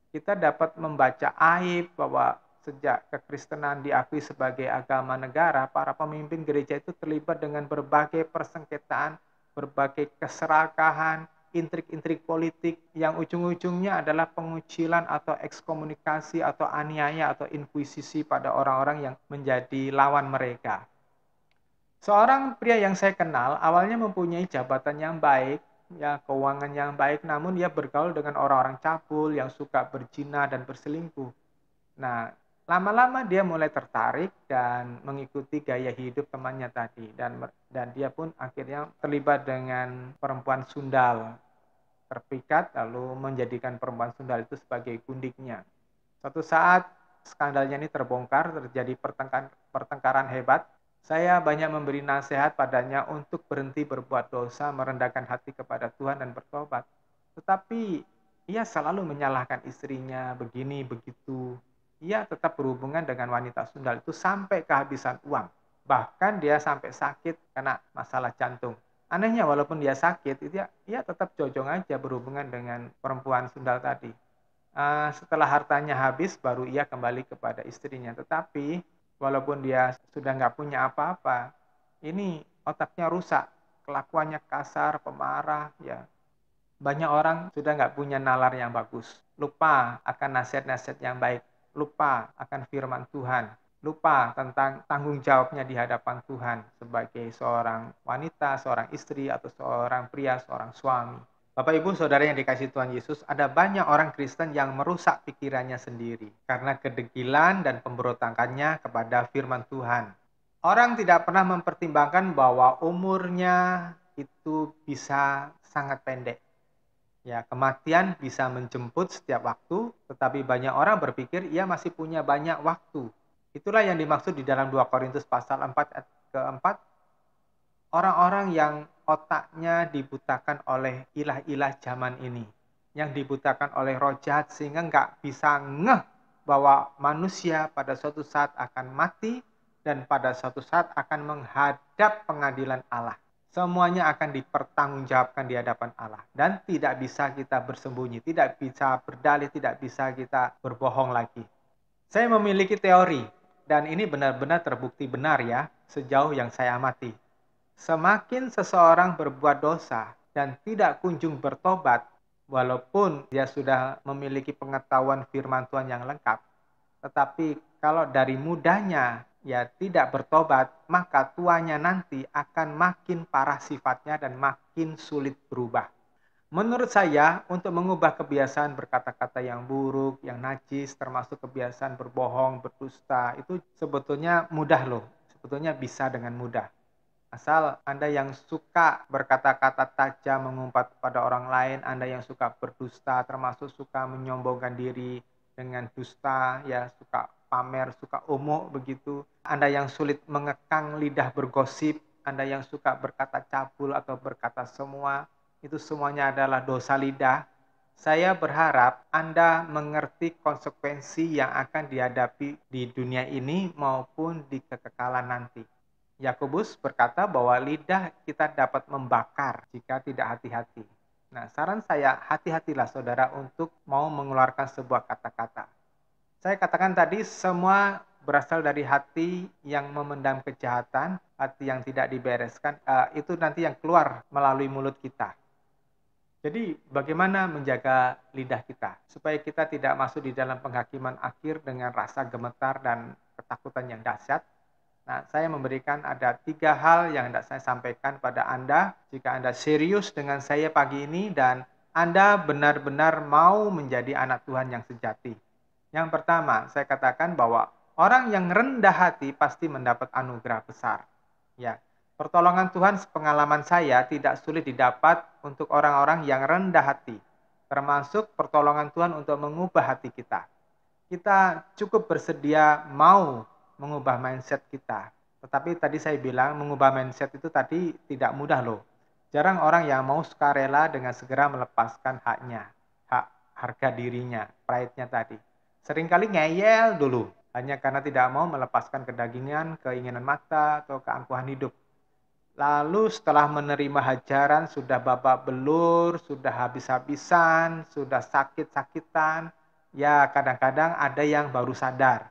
Kita dapat membaca aib bahwa sejak kekristenan diakui sebagai agama negara, para pemimpin gereja itu terlibat dengan berbagai persengketaan, berbagai keserakahan, intrik-intrik politik yang ujung-ujungnya adalah pengucilan atau ekskomunikasi atau aniaya atau inkuisisi pada orang-orang yang menjadi lawan mereka. Seorang pria yang saya kenal awalnya mempunyai jabatan yang baik, ya keuangan yang baik, namun dia bergaul dengan orang-orang cabul yang suka berzina dan berselingkuh. Nah, lama-lama dia mulai tertarik dan mengikuti gaya hidup temannya tadi dan dia pun akhirnya terlibat dengan perempuan sundal, terpikat lalu menjadikan perempuan sundal itu sebagai gundiknya. Suatu saat skandalnya ini terbongkar, terjadi pertengkaran hebat. Saya banyak memberi nasihat padanya untuk berhenti berbuat dosa, merendahkan hati kepada Tuhan dan bertobat. Tetapi ia selalu menyalahkan istrinya, begini, begitu. Ia tetap berhubungan dengan wanita sundal itu sampai kehabisan uang. Bahkan dia sampai sakit karena masalah jantung. Anehnya walaupun dia sakit, ia tetap jojong aja berhubungan dengan perempuan sundal tadi. Setelah hartanya habis, baru ia kembali kepada istrinya. Tetapi walaupun dia sudah nggak punya apa-apa, ini otaknya rusak, kelakuannya kasar, pemarah, ya. Banyak orang sudah nggak punya nalar yang bagus, lupa akan nasihat-nasihat yang baik, lupa akan firman Tuhan, lupa tentang tanggung jawabnya di hadapan Tuhan sebagai seorang wanita, seorang istri, atau seorang pria, seorang suami. Bapak Ibu Saudara yang dikasihi Tuhan Yesus, ada banyak orang Kristen yang merusak pikirannya sendiri karena kedegilan dan pemberontakannya kepada firman Tuhan. Orang tidak pernah mempertimbangkan bahwa umurnya itu bisa sangat pendek. Ya, kematian bisa menjemput setiap waktu, tetapi banyak orang berpikir ia masih punya banyak waktu. Itulah yang dimaksud di dalam 2 Korintus pasal 4 ayat keempat, orang-orang yang otaknya dibutakan oleh ilah-ilah zaman ini, yang dibutakan oleh roh jahat sehingga nggak bisa ngeh bahwa manusia pada suatu saat akan mati dan pada suatu saat akan menghadap pengadilan Allah. Semuanya akan dipertanggungjawabkan di hadapan Allah dan tidak bisa kita bersembunyi, tidak bisa berdalih, tidak bisa kita berbohong lagi. Saya memiliki teori dan ini benar-benar terbukti benar ya sejauh yang saya amati. Semakin seseorang berbuat dosa dan tidak kunjung bertobat, walaupun dia sudah memiliki pengetahuan firman Tuhan yang lengkap, tetapi kalau dari mudanya ya tidak bertobat, maka tuanya nanti akan makin parah sifatnya dan makin sulit berubah. Menurut saya, untuk mengubah kebiasaan berkata-kata yang buruk, yang najis, termasuk kebiasaan berbohong, berdusta, itu sebetulnya mudah loh. Sebetulnya bisa dengan mudah. Asal Anda yang suka berkata-kata tajam mengumpat pada orang lain, Anda yang suka berdusta, termasuk suka menyombongkan diri dengan dusta, ya suka pamer, suka umuk begitu. Anda yang sulit mengekang lidah bergosip, Anda yang suka berkata cabul atau berkata semua, itu semuanya adalah dosa lidah. Saya berharap Anda mengerti konsekuensi yang akan dihadapi di dunia ini maupun di kekekalan nanti. Yakobus berkata bahwa lidah kita dapat membakar jika tidak hati-hati. Nah, saran saya, hati-hatilah saudara untuk mau mengeluarkan sebuah kata-kata. Saya katakan tadi, semua berasal dari hati yang memendam kejahatan, hati yang tidak dibereskan, itu nanti yang keluar melalui mulut kita. Jadi bagaimana menjaga lidah kita supaya kita tidak masuk di dalam penghakiman akhir dengan rasa gemetar dan ketakutan yang dahsyat. Nah, saya memberikan ada 3 hal yang hendak saya sampaikan pada Anda jika Anda serius dengan saya pagi ini dan Anda benar-benar mau menjadi anak Tuhan yang sejati. Yang pertama, saya katakan bahwa orang yang rendah hati pasti mendapat anugerah besar. Ya, pertolongan Tuhan sepengalaman saya tidak sulit didapat untuk orang-orang yang rendah hati, termasuk pertolongan Tuhan untuk mengubah hati kita. Kita cukup bersedia mau mengubah mindset kita. Tetapi tadi saya bilang mengubah mindset itu tadi tidak mudah loh. Jarang orang yang mau sukarela dengan segera melepaskan haknya, hak harga dirinya, pride-nya tadi. Seringkali ngeyel dulu, hanya karena tidak mau melepaskan kedagingan, keinginan mata, atau keangkuhan hidup. Lalu setelah menerima hajaran, sudah babak belur, sudah habis-habisan, sudah sakit-sakitan, ya kadang-kadang ada yang baru sadar.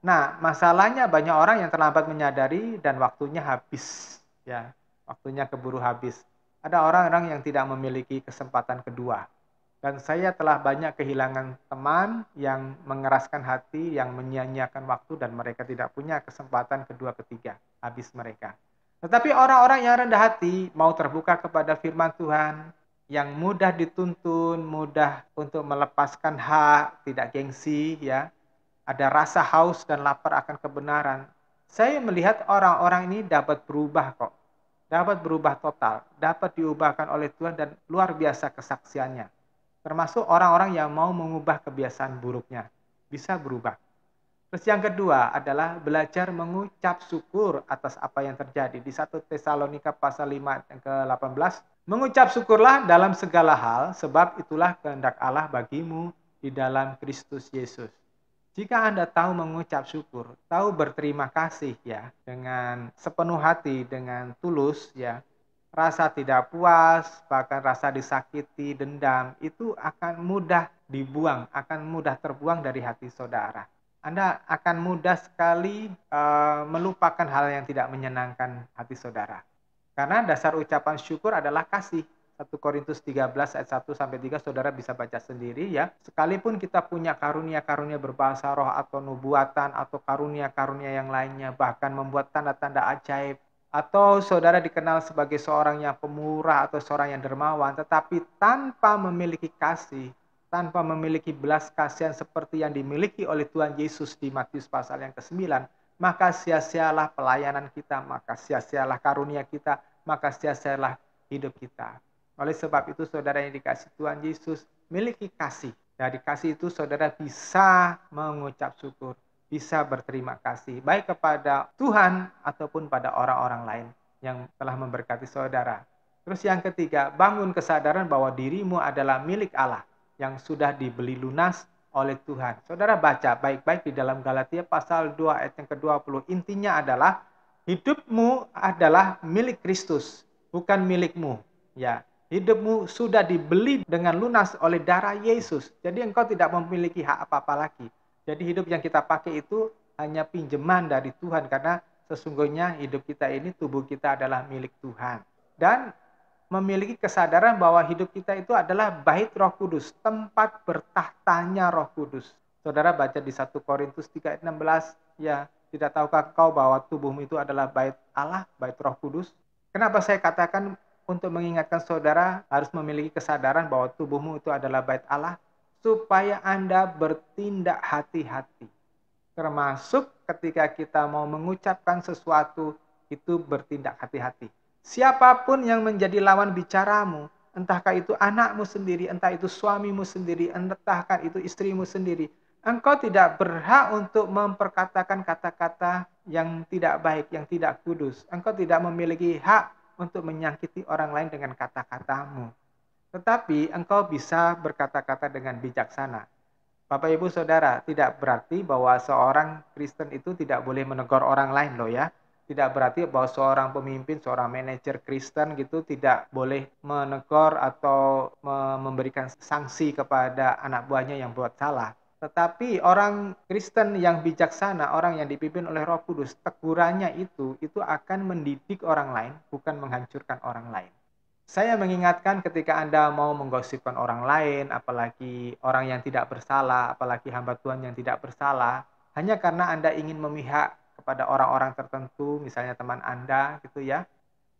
Nah, masalahnya banyak orang yang terlambat menyadari dan waktunya habis. Ya, waktunya keburu habis. Ada orang-orang yang tidak memiliki kesempatan kedua. Dan saya telah banyak kehilangan teman yang mengeraskan hati, yang menyia-nyiakan waktu, dan mereka tidak punya kesempatan kedua ketiga. Habis mereka. Tetapi orang-orang yang rendah hati mau terbuka kepada firman Tuhan, yang mudah dituntun, mudah untuk melepaskan hak, tidak gengsi, ya, ada rasa haus dan lapar akan kebenaran. Saya melihat orang-orang ini dapat berubah kok, dapat berubah total, dapat diubahkan oleh Tuhan dan luar biasa kesaksiannya. Termasuk orang-orang yang mau mengubah kebiasaan buruknya, bisa berubah. Terus yang kedua adalah belajar mengucap syukur atas apa yang terjadi. Di 1 Tesalonika pasal 5 yang ke-18, mengucap syukurlah dalam segala hal, sebab itulah kehendak Allah bagimu di dalam Kristus Yesus. Jika Anda tahu mengucap syukur, tahu berterima kasih ya, dengan sepenuh hati, dengan tulus ya, rasa tidak puas, bahkan rasa disakiti, dendam, itu akan mudah dibuang, akan mudah terbuang dari hati saudara. Anda akan mudah sekali melupakan hal yang tidak menyenangkan hati saudara. Karena dasar ucapan syukur adalah kasih. 1 Korintus 13 ayat 1 sampai 3 saudara bisa baca sendiri ya. Sekalipun kita punya karunia-karunia berbahasa roh atau nubuatan atau karunia-karunia yang lainnya, bahkan membuat tanda-tanda ajaib, atau saudara dikenal sebagai seorang yang pemurah atau seorang yang dermawan, tetapi tanpa memiliki kasih, tanpa memiliki belas kasihan seperti yang dimiliki oleh Tuhan Yesus di Matius pasal yang ke-9, maka sia-sialah pelayanan kita, maka sia-sialah karunia kita, maka sia-sialah hidup kita. Oleh sebab itu saudara yang dikasih Tuhan Yesus, miliki kasih. Dari kasih itu saudara bisa mengucap syukur, bisa berterima kasih, baik kepada Tuhan ataupun pada orang-orang lain yang telah memberkati saudara. Terus yang ketiga, bangun kesadaran bahwa dirimu adalah milik Allah yang sudah dibeli lunas oleh Tuhan. Saudara baca baik-baik di dalam Galatia pasal 2 ayat yang ke-20. Intinya adalah hidupmu adalah milik Kristus, bukan milikmu. Ya, hidupmu sudah dibeli dengan lunas oleh darah Yesus. Jadi engkau tidak memiliki hak apa-apa lagi. Jadi hidup yang kita pakai itu hanya pinjaman dari Tuhan, karena sesungguhnya hidup kita ini, tubuh kita adalah milik Tuhan. Dan memiliki kesadaran bahwa hidup kita itu adalah bait Roh Kudus, tempat bertahtanya Roh Kudus. Saudara baca di 1 Korintus 3 ayat 16, ya, tidak tahukah kau bahwa tubuhmu itu adalah bait Allah, bait Roh Kudus? Kenapa saya katakan untuk mengingatkan saudara harus memiliki kesadaran bahwa tubuhmu itu adalah bait Allah? Supaya Anda bertindak hati-hati. Termasuk ketika kita mau mengucapkan sesuatu, itu bertindak hati-hati. Siapapun yang menjadi lawan bicaramu, entahkah itu anakmu sendiri, entah itu suamimu sendiri, entahkah itu istrimu sendiri, engkau tidak berhak untuk memperkatakan kata-kata yang tidak baik, yang tidak kudus. Engkau tidak memiliki hak untuk menyakiti orang lain dengan kata-katamu. Tetapi engkau bisa berkata-kata dengan bijaksana. Bapak Ibu Saudara, tidak berarti bahwa seorang Kristen itu tidak boleh menegur orang lain loh ya. Tidak berarti bahwa seorang pemimpin, seorang manajer Kristen gitu tidak boleh menegur atau memberikan sanksi kepada anak buahnya yang buat salah. Tetapi orang Kristen yang bijaksana, orang yang dipimpin oleh Roh Kudus, tegurannya itu akan mendidik orang lain, bukan menghancurkan orang lain. Saya mengingatkan ketika Anda mau menggosipkan orang lain, apalagi orang yang tidak bersalah, apalagi hamba Tuhan yang tidak bersalah, hanya karena Anda ingin memihak kepada orang-orang tertentu, misalnya teman Anda gitu ya.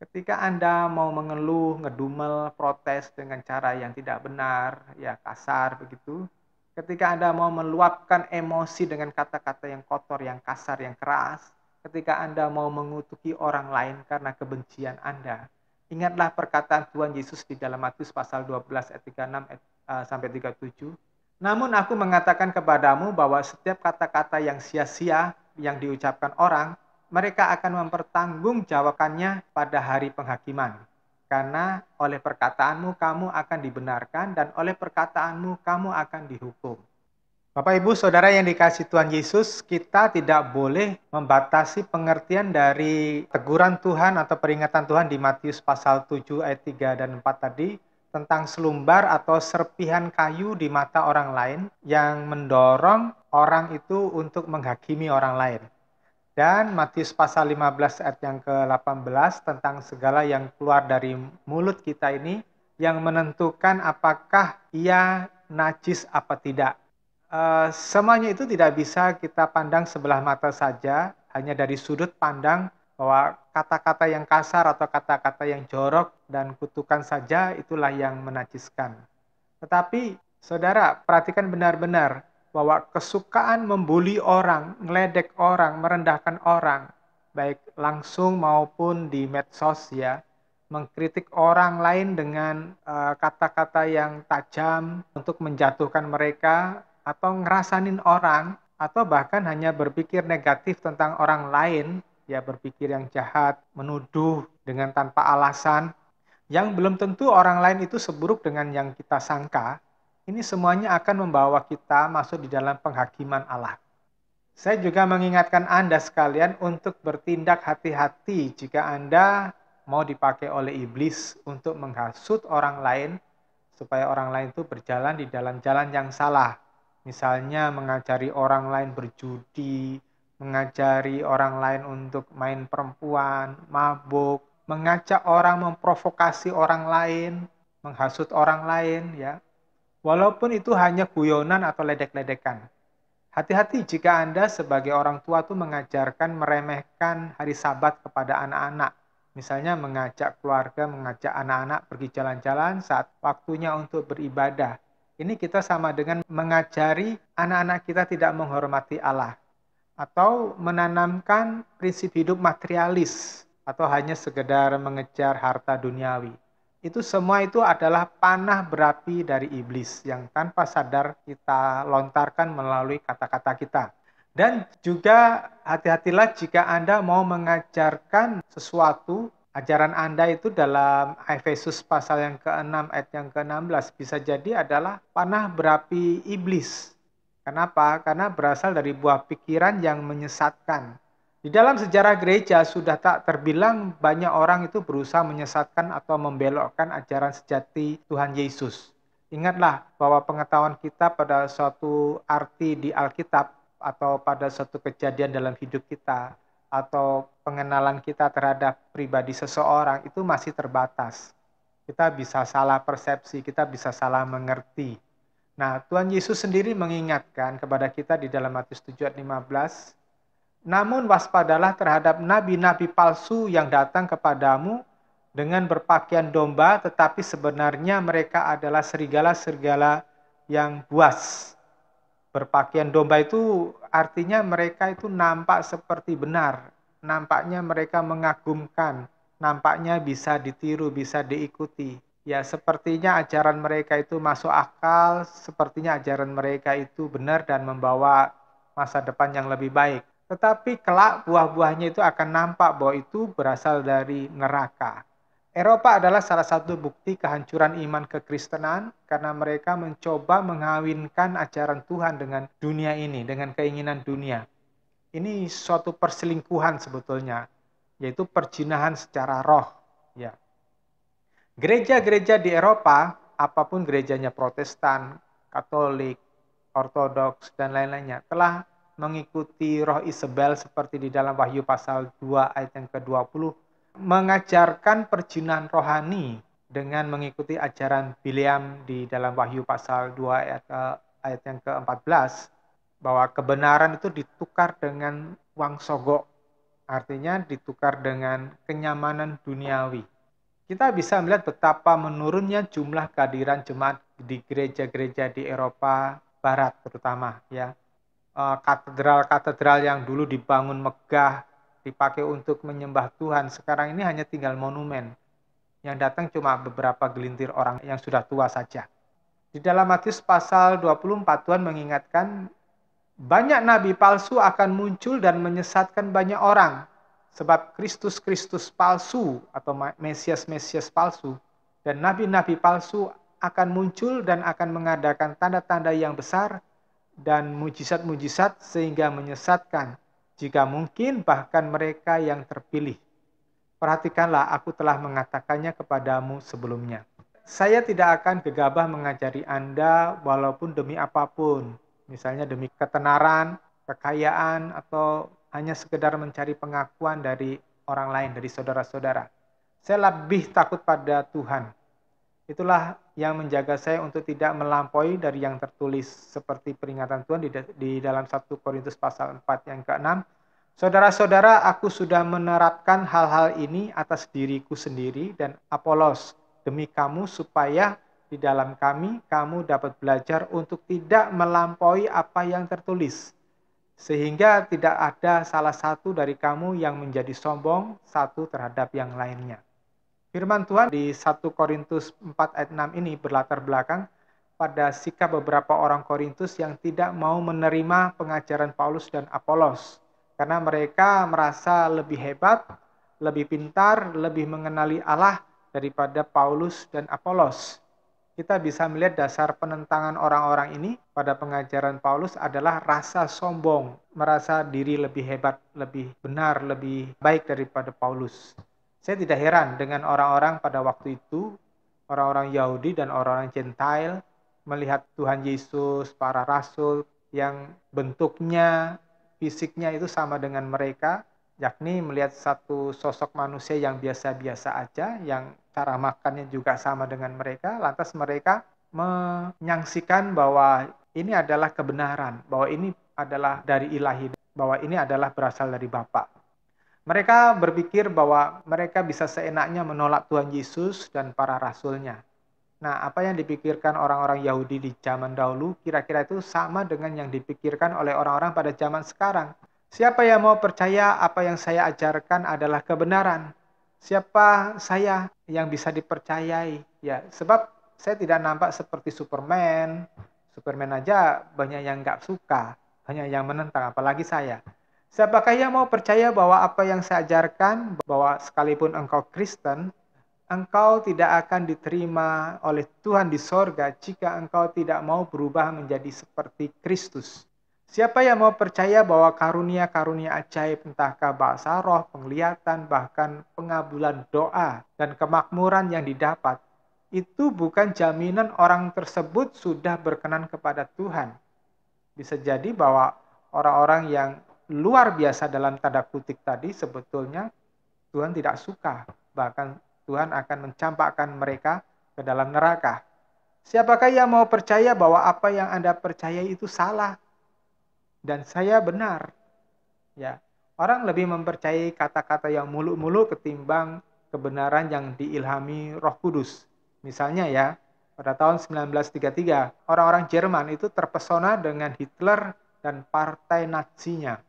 Ketika Anda mau mengeluh, ngedumel, protes dengan cara yang tidak benar, ya kasar begitu. Ketika Anda mau meluapkan emosi dengan kata-kata yang kotor, yang kasar, yang keras. Ketika Anda mau mengutuki orang lain karena kebencian Anda. Ingatlah perkataan Tuhan Yesus di dalam Matius pasal 12 ayat 36 sampai 37. Namun aku mengatakan kepadamu bahwa setiap kata-kata yang sia-sia yang diucapkan orang, mereka akan mempertanggungjawabkannya pada hari penghakiman. Karena oleh perkataanmu kamu akan dibenarkan dan oleh perkataanmu kamu akan dihukum. Bapak Ibu Saudara yang dikasihi Tuhan Yesus, kita tidak boleh membatasi pengertian dari teguran Tuhan atau peringatan Tuhan di Matius pasal 7 ayat 3 dan 4 tadi tentang selumbar atau serpihan kayu di mata orang lain yang mendorong orang itu untuk menghakimi orang lain. Dan Matius pasal 15 ayat yang ke-18 tentang segala yang keluar dari mulut kita ini yang menentukan apakah ia najis apa tidak. Semuanya itu tidak bisa kita pandang sebelah mata saja, hanya dari sudut pandang bahwa kata-kata yang kasar atau kata-kata yang jorok dan kutukan saja itulah yang menajiskan. Tetapi saudara, perhatikan benar-benar bahwa kesukaan membuli orang, ngeledek orang, merendahkan orang, baik langsung maupun di medsos ya, mengkritik orang lain dengan kata-kata yang tajam untuk menjatuhkan mereka, atau ngerasanin orang, atau bahkan hanya berpikir negatif tentang orang lain, ya berpikir yang jahat, menuduh dengan tanpa alasan, yang belum tentu orang lain itu seburuk dengan yang kita sangka, ini semuanya akan membawa kita masuk di dalam penghakiman Allah. Saya juga mengingatkan Anda sekalian untuk bertindak hati-hati jika Anda mau dipakai oleh iblis untuk menghasut orang lain, supaya orang lain itu berjalan di dalam jalan yang salah. Misalnya mengajari orang lain berjudi, mengajari orang lain untuk main perempuan, mabuk, mengajak orang memprovokasi orang lain, menghasut orang lain ya. Walaupun itu hanya guyonan atau ledek-ledekan. Hati-hati jika Anda sebagai orang tua tuh mengajarkan meremehkan hari Sabat kepada anak-anak. Misalnya mengajak keluarga, mengajak anak-anak pergi jalan-jalan saat waktunya untuk beribadah. Ini kita sama dengan mengajari anak-anak kita tidak menghormati Allah. Atau menanamkan prinsip hidup materialis. Atau hanya sekedar mengejar harta duniawi. Itu semua itu adalah panah berapi dari iblis yang tanpa sadar kita lontarkan melalui kata-kata kita. Dan juga hati-hatilah jika Anda mau mengajarkan sesuatu, ajaran Anda itu dalam Efesus pasal yang ke-6 ayat yang ke-16 bisa jadi adalah panah berapi iblis. Kenapa? Karena berasal dari buah pikiran yang menyesatkan. Di dalam sejarah gereja sudah tak terbilang banyak orang itu berusaha menyesatkan atau membelokkan ajaran sejati Tuhan Yesus. Ingatlah bahwa pengetahuan kita pada suatu arti di Alkitab atau pada suatu kejadian dalam hidup kita atau pengenalan kita terhadap pribadi seseorang itu masih terbatas. Kita bisa salah persepsi, kita bisa salah mengerti. Nah, Tuhan Yesus sendiri mengingatkan kepada kita di dalam Matius 7 ayat 15, namun waspadalah terhadap nabi-nabi palsu yang datang kepadamu dengan berpakaian domba, tetapi sebenarnya mereka adalah serigala-serigala yang buas. Berpakaian domba itu artinya mereka itu nampak seperti benar, nampaknya mereka mengagumkan, nampaknya bisa ditiru, bisa diikuti. Ya, sepertinya ajaran mereka itu masuk akal, sepertinya ajaran mereka itu benar dan membawa masa depan yang lebih baik. Tetapi kelak buah-buahnya itu akan nampak bahwa itu berasal dari neraka. Eropa adalah salah satu bukti kehancuran iman kekristenan karena mereka mencoba mengawinkan ajaran Tuhan dengan dunia ini, dengan keinginan dunia. Ini suatu perselingkuhan sebetulnya, yaitu perzinahan secara roh. Ya. Gereja-gereja di Eropa, apapun gerejanya Protestan, Katolik, Ortodoks, dan lain-lainnya telah mengikuti roh Isabel seperti di dalam Wahyu pasal 2 ayat yang ke-20, mengajarkan perjinan rohani dengan mengikuti ajaran Bileam di dalam Wahyu pasal 2 ayat yang ke-14, bahwa kebenaran itu ditukar dengan uang sogok, artinya ditukar dengan kenyamanan duniawi. Kita bisa melihat betapa menurunnya jumlah kehadiran jemaat di gereja-gereja di Eropa Barat terutama, ya. Katedral-katedral yang dulu dibangun megah, dipakai untuk menyembah Tuhan, sekarang ini hanya tinggal monumen. Yang datang cuma beberapa gelintir orang yang sudah tua saja. Di dalam Matius pasal 24, Tuhan mengingatkan banyak nabi palsu akan muncul dan menyesatkan banyak orang. Sebab Kristus-Kristus palsu atau Mesias-Mesias palsu dan nabi-nabi palsu akan muncul dan akan mengadakan tanda-tanda yang besar dan mujizat-mujizat sehingga menyesatkan, jika mungkin bahkan mereka yang terpilih. Perhatikanlah, aku telah mengatakannya kepadamu sebelumnya. Saya tidak akan gegabah mengajari Anda walaupun demi apapun, misalnya demi ketenaran, kekayaan, atau hanya sekedar mencari pengakuan dari orang lain, dari saudara-saudara. Saya lebih takut pada Tuhan. Itulah yang menjaga saya untuk tidak melampaui dari yang tertulis seperti peringatan Tuhan di dalam 1 Korintus pasal 4 yang ke-6. Saudara-saudara, aku sudah menerapkan hal-hal ini atas diriku sendiri dan Apolos demi kamu supaya di dalam kami kamu dapat belajar untuk tidak melampaui apa yang tertulis. Sehingga tidak ada salah satu dari kamu yang menjadi sombong satu terhadap yang lainnya. Firman Tuhan di 1 Korintus 4 ayat 6 ini berlatar belakang pada sikap beberapa orang Korintus yang tidak mau menerima pengajaran Paulus dan Apolos. Karena mereka merasa lebih hebat, lebih pintar, lebih mengenali Allah daripada Paulus dan Apolos. Kita bisa melihat dasar penentangan orang-orang ini pada pengajaran Paulus adalah rasa sombong, merasa diri lebih hebat, lebih benar, lebih baik daripada Paulus. Saya tidak heran dengan orang-orang pada waktu itu, orang-orang Yahudi dan orang-orang Gentile, melihat Tuhan Yesus, para rasul yang bentuknya, fisiknya itu sama dengan mereka, yakni melihat satu sosok manusia yang biasa-biasa aja, yang cara makannya juga sama dengan mereka, lantas mereka menyaksikan bahwa ini adalah kebenaran, bahwa ini adalah dari ilahi, bahwa ini adalah berasal dari Bapa. Mereka berpikir bahwa mereka bisa seenaknya menolak Tuhan Yesus dan para rasulnya. Nah, apa yang dipikirkan orang-orang Yahudi di zaman dahulu, kira-kira itu sama dengan yang dipikirkan oleh orang-orang pada zaman sekarang. Siapa yang mau percaya apa yang saya ajarkan adalah kebenaran? Siapa saya yang bisa dipercayai? Ya, sebab saya tidak nampak seperti Superman. Superman aja banyak yang nggak suka, banyak yang menentang, apalagi saya. Siapakah yang mau percaya bahwa apa yang saya ajarkan, bahwa sekalipun engkau Kristen, engkau tidak akan diterima oleh Tuhan di sorga jika engkau tidak mau berubah menjadi seperti Kristus. Siapa yang mau percaya bahwa karunia-karunia ajaib, entahkah bahasa roh, penglihatan, bahkan pengabulan doa, dan kemakmuran yang didapat, itu bukan jaminan orang tersebut sudah berkenan kepada Tuhan. Bisa jadi bahwa orang-orang yang luar biasa dalam tanda kutip tadi sebetulnya Tuhan tidak suka. Bahkan Tuhan akan mencampakkan mereka ke dalam neraka. Siapakah yang mau percaya bahwa apa yang Anda percaya itu salah dan saya benar? Ya, orang lebih mempercayai kata-kata yang muluk-muluk ketimbang kebenaran yang diilhami Roh Kudus. Misalnya ya, pada tahun 1933, orang-orang Jerman itu terpesona dengan Hitler dan partai Nazinya.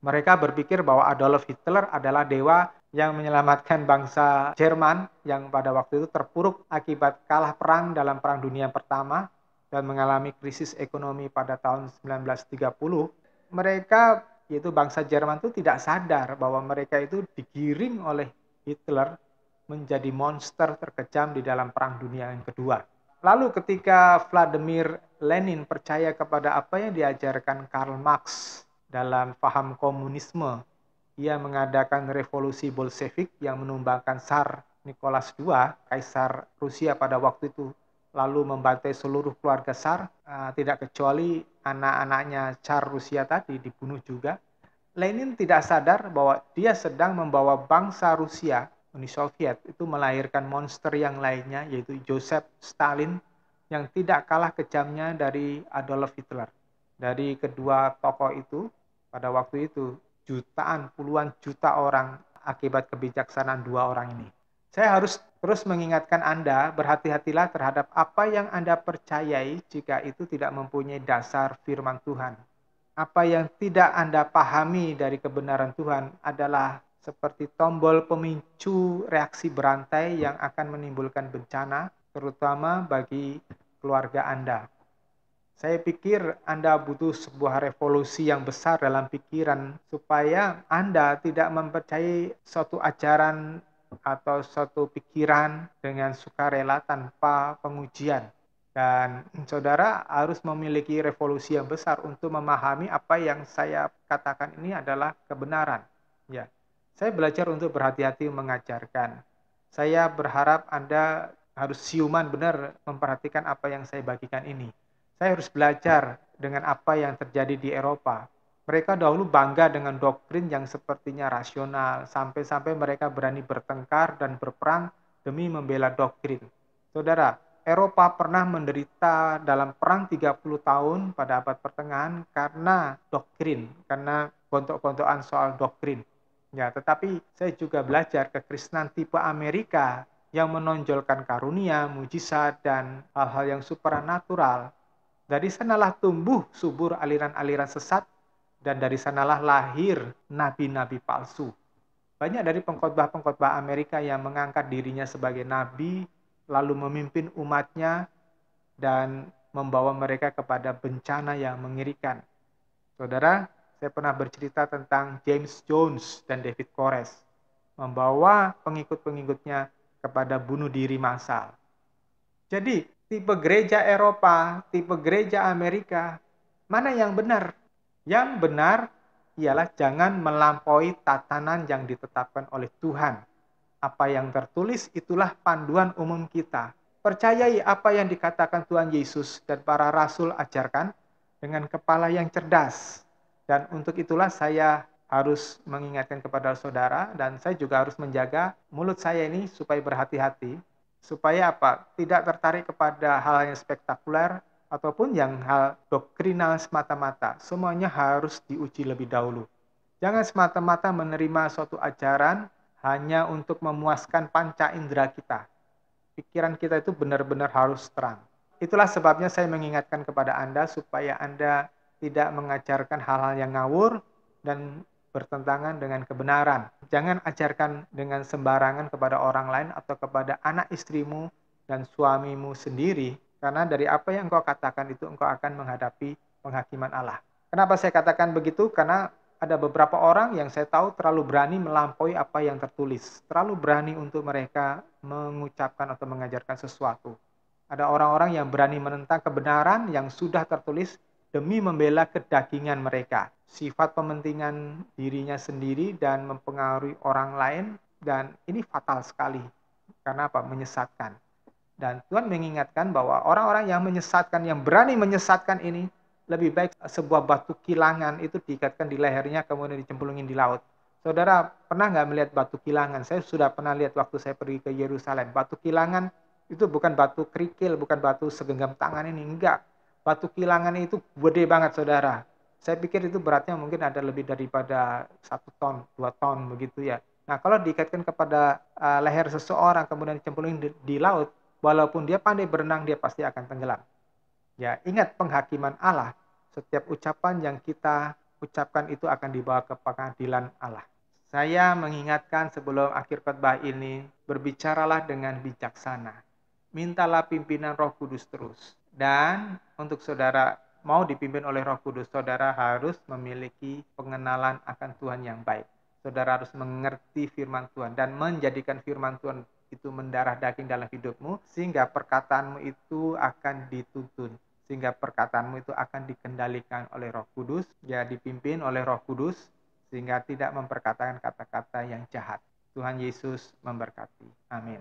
Mereka berpikir bahwa Adolf Hitler adalah dewa yang menyelamatkan bangsa Jerman yang pada waktu itu terpuruk akibat kalah perang dalam Perang Dunia Pertama dan mengalami krisis ekonomi pada tahun 1930. Mereka, yaitu bangsa Jerman itu tidak sadar bahwa mereka itu digiring oleh Hitler menjadi monster terkejam di dalam Perang Dunia yang kedua. Lalu ketika Vladimir Lenin percaya kepada apa yang diajarkan Karl Marx dalam paham komunisme, ia mengadakan revolusi Bolshevik yang menumbangkan Tsar Nicholas II, Kaisar Rusia pada waktu itu, lalu membantai seluruh keluarga Tsar, tidak kecuali anak-anaknya Tsar Rusia tadi dibunuh juga. Lenin tidak sadar bahwa dia sedang membawa bangsa Rusia, Uni Soviet, itu melahirkan monster yang lainnya, yaitu Joseph Stalin, yang tidak kalah kejamnya dari Adolf Hitler. Dari kedua tokoh itu, pada waktu itu, jutaan, puluhan juta orang akibat kebijaksanaan dua orang ini. Saya harus terus mengingatkan Anda, berhati-hatilah terhadap apa yang Anda percayai jika itu tidak mempunyai dasar firman Tuhan. Apa yang tidak Anda pahami dari kebenaran Tuhan adalah seperti tombol pemicu reaksi berantai yang akan menimbulkan bencana, terutama bagi keluarga Anda. Saya pikir Anda butuh sebuah revolusi yang besar dalam pikiran supaya Anda tidak mempercayai suatu ajaran atau suatu pikiran dengan sukarela tanpa pengujian. Dan saudara harus memiliki revolusi yang besar untuk memahami apa yang saya katakan ini adalah kebenaran. Ya, saya belajar untuk berhati-hati mengajarkan. Saya berharap Anda harus siuman benar memperhatikan apa yang saya bagikan ini. Saya harus belajar dengan apa yang terjadi di Eropa. Mereka dahulu bangga dengan doktrin yang sepertinya rasional, sampai-sampai mereka berani bertengkar dan berperang demi membela doktrin. Saudara, Eropa pernah menderita dalam perang 30 tahun pada abad pertengahan karena doktrin, karena gontok-gontokan soal doktrin. Ya, tetapi saya juga belajar kekristenan tipe Amerika yang menonjolkan karunia, mujizat, dan hal-hal yang supranatural. Dari sanalah tumbuh subur aliran-aliran sesat, dan dari sanalah lahir nabi-nabi palsu. Banyak dari pengkhotbah-pengkhotbah Amerika yang mengangkat dirinya sebagai nabi, lalu memimpin umatnya dan membawa mereka kepada bencana yang mengerikan. Saudara, saya pernah bercerita tentang James Jones dan David Koresh, membawa pengikut-pengikutnya kepada bunuh diri massal. Jadi, tipe gereja Eropa, tipe gereja Amerika, mana yang benar? Yang benar ialah jangan melampaui tatanan yang ditetapkan oleh Tuhan. Apa yang tertulis itulah panduan umum kita. Percayai apa yang dikatakan Tuhan Yesus dan para rasul ajarkan dengan kepala yang cerdas. Dan untuk itulah saya harus mengingatkan kepada saudara, dan saya juga harus menjaga mulut saya ini supaya berhati-hati. Supaya apa? Tidak tertarik kepada hal yang spektakuler ataupun yang hal doktrinal semata-mata. Semuanya harus diuji lebih dahulu. Jangan semata-mata menerima suatu ajaran hanya untuk memuaskan panca indera kita. Pikiran kita itu benar-benar harus terang. Itulah sebabnya saya mengingatkan kepada Anda supaya Anda tidak mengajarkan hal-hal yang ngawur dan bertentangan dengan kebenaran. Jangan ajarkan dengan sembarangan kepada orang lain atau kepada anak istrimu dan suamimu sendiri, karena dari apa yang engkau katakan itu engkau akan menghadapi penghakiman Allah. Kenapa saya katakan begitu? Karena ada beberapa orang yang saya tahu terlalu berani melampaui apa yang tertulis. Terlalu berani untuk mereka mengucapkan atau mengajarkan sesuatu. Ada orang-orang yang berani menentang kebenaran yang sudah tertulis demi membela kedagingan mereka. Sifat pementingan dirinya sendiri dan mempengaruhi orang lain, dan ini fatal sekali. Karena apa? Menyesatkan. Dan Tuhan mengingatkan bahwa orang-orang yang menyesatkan, yang berani menyesatkan ini, lebih baik sebuah batu kilangan itu diikatkan di lehernya kemudian dicemplungin di laut. Saudara pernah nggak melihat batu kilangan? Saya sudah pernah lihat waktu saya pergi ke Yerusalem. Batu kilangan itu bukan batu kerikil, bukan batu segenggam tangan ini, enggak. Batu kilangan itu gede banget, saudara. Saya pikir itu beratnya mungkin ada lebih daripada 1 ton, 2 ton begitu ya. Nah, kalau diikatkan kepada leher seseorang kemudian dicemplungin di laut, walaupun dia pandai berenang, dia pasti akan tenggelam. Ya, ingat penghakiman Allah. Setiap ucapan yang kita ucapkan itu akan dibawa ke pengadilan Allah. Saya mengingatkan sebelum akhir khotbah ini, berbicaralah dengan bijaksana. Mintalah pimpinan Roh Kudus terus. Dan untuk saudara mau dipimpin oleh Roh Kudus, saudara harus memiliki pengenalan akan Tuhan yang baik. Saudara harus mengerti firman Tuhan dan menjadikan firman Tuhan itu mendarah daging dalam hidupmu, sehingga perkataanmu itu akan dituntun, sehingga perkataanmu itu akan dikendalikan oleh Roh Kudus, ya dipimpin oleh Roh Kudus, sehingga tidak memperkatakan kata-kata yang jahat. Tuhan Yesus memberkati. Amin.